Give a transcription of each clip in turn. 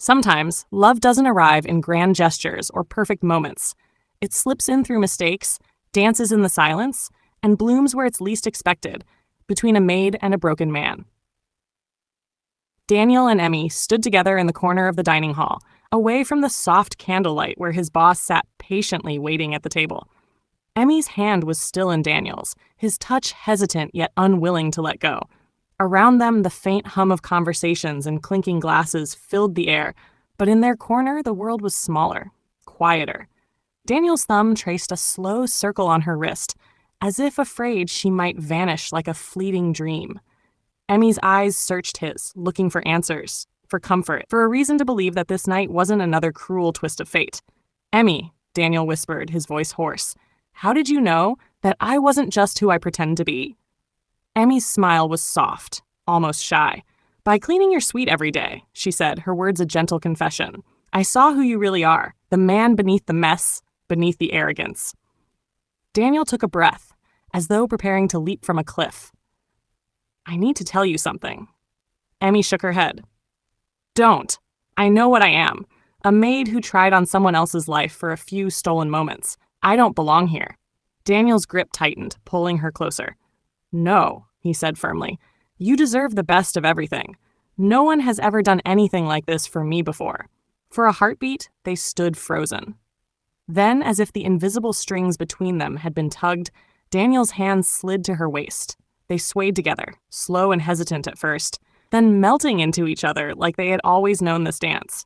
Sometimes, love doesn't arrive in grand gestures or perfect moments. It slips in through mistakes, dances in the silence, and blooms where it's least expected, between a maid and a broken man. Daniel and Emmy stood together in the corner of the dining hall, away from the soft candlelight where his boss sat patiently waiting at the table. Emmy's hand was still in Daniel's, his touch hesitant yet unwilling to let go. Around them, the faint hum of conversations and clinking glasses filled the air, but in their corner, the world was smaller, quieter. Daniel's thumb traced a slow circle on her wrist, as if afraid she might vanish like a fleeting dream. Emmy's eyes searched his, looking for answers, for comfort, for a reason to believe that this night wasn't another cruel twist of fate. "Emmy," Daniel whispered, his voice hoarse, "how did you know that I wasn't just who I pretend to be?" Emmy's smile was soft, almost shy. "By cleaning your suite every day," she said, her words a gentle confession. "I saw who you really are, the man beneath the mess, beneath the arrogance." Daniel took a breath, as though preparing to leap from a cliff. "I need to tell you something." Emmy shook her head. "Don't. I know what I am. A maid who tried on someone else's life for a few stolen moments. I don't belong here." Daniel's grip tightened, pulling her closer. "No," he said firmly. "You deserve the best of everything. No one has ever done anything like this for me before." For a heartbeat, they stood frozen. Then, as if the invisible strings between them had been tugged, Daniel's hands slid to her waist. They swayed together, slow and hesitant at first, then melting into each other like they had always known this dance.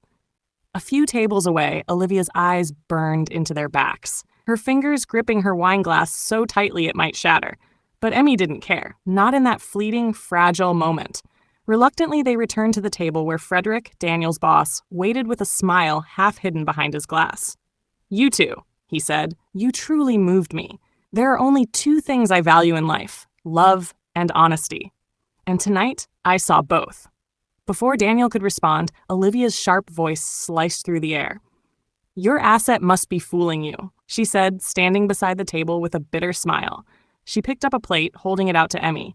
A few tables away, Olivia's eyes burned into their backs, her fingers gripping her wine glass so tightly it might shatter. But Emmy didn't care, not in that fleeting, fragile moment. Reluctantly, they returned to the table where Frederick, Daniel's boss, waited with a smile half hidden behind his glass. "You two," he said, "you truly moved me. There are only two things I value in life, love and honesty. And tonight, I saw both." Before Daniel could respond, Olivia's sharp voice sliced through the air. "Your asset must be fooling you," she said, standing beside the table with a bitter smile. She picked up a plate, holding it out to Emmy.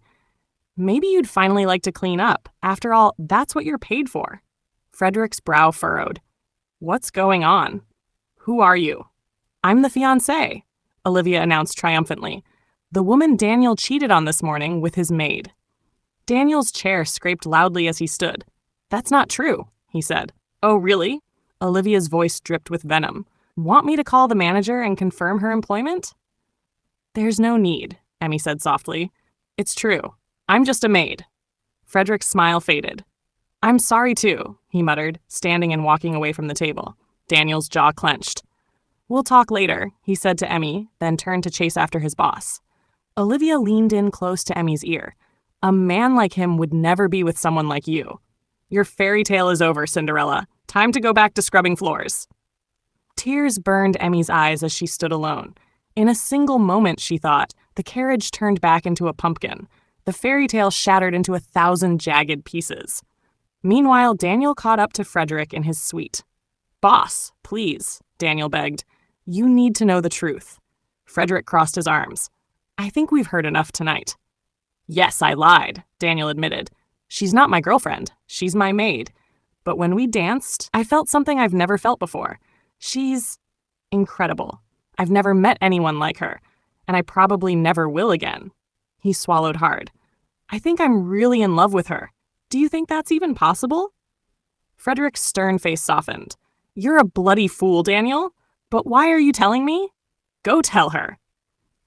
"Maybe you'd finally like to clean up. After all, that's what you're paid for." Frederick's brow furrowed. "What's going on?" "Who are you?" "I'm the fiancé," Olivia announced triumphantly. "The woman Daniel cheated on this morning with his maid." Daniel's chair scraped loudly as he stood. "That's not true," he said. "Oh, really?" Olivia's voice dripped with venom. "Want me to call the manager and confirm her employment?" "There's no need," Emmy said softly. "It's true. I'm just a maid." Frederick's smile faded. "I'm sorry too," he muttered, standing and walking away from the table. Daniel's jaw clenched. "We'll talk later," he said to Emmy, then turned to chase after his boss. Olivia leaned in close to Emmy's ear. "A man like him would never be with someone like you. Your fairy tale is over, Cinderella. Time to go back to scrubbing floors." Tears burned Emmy's eyes as she stood alone. In a single moment, she thought, the carriage turned back into a pumpkin. The fairy tale shattered into 1,000 jagged pieces. Meanwhile, Daniel caught up to Frederick in his suite. "Boss, please," Daniel begged. "You need to know the truth." Frederick crossed his arms. "I think we've heard enough tonight." "Yes, I lied," Daniel admitted. "She's not my girlfriend. She's my maid. But when we danced, I felt something I've never felt before. She's incredible. I've never met anyone like her, and I probably never will again." He swallowed hard. "I think I'm really in love with her. Do you think that's even possible?" Frederick's stern face softened. "You're a bloody fool, Daniel. But why are you telling me?" "Go tell her."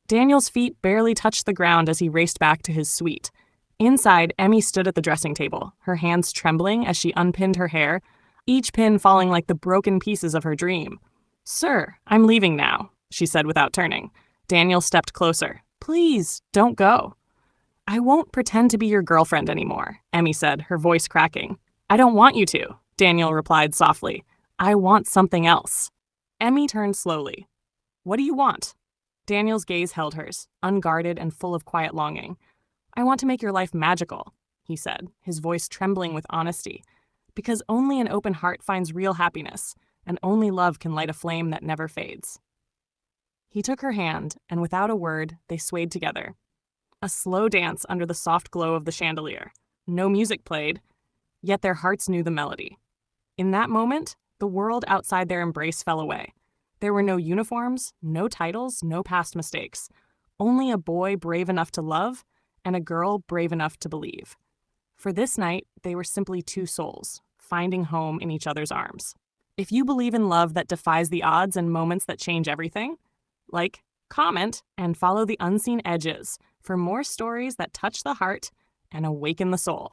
Daniel's feet barely touched the ground as he raced back to his suite. Inside, Emmy stood at the dressing table, her hands trembling as she unpinned her hair, each pin falling like the broken pieces of her dream. "Sir, I'm leaving now," she said without turning. Daniel stepped closer. "Please, don't go." "I won't pretend to be your girlfriend anymore," Emmy said, her voice cracking. "I don't want you to," Daniel replied softly. "I want something else." Emmy turned slowly. "What do you want?" Daniel's gaze held hers, unguarded and full of quiet longing. "I want to make your life magical," he said, his voice trembling with honesty. "Because only an open heart finds real happiness, and only love can light a flame that never fades." He took her hand, and without a word, they swayed together. A slow dance under the soft glow of the chandelier. No music played, yet their hearts knew the melody. In that moment, the world outside their embrace fell away. There were no uniforms, no titles, no past mistakes. Only a boy brave enough to love and a girl brave enough to believe. For this night, they were simply two souls, finding home in each other's arms. If you believe in love that defies the odds and moments that change everything, like, comment, and follow the unseen edges for more stories that touch the heart and awaken the soul.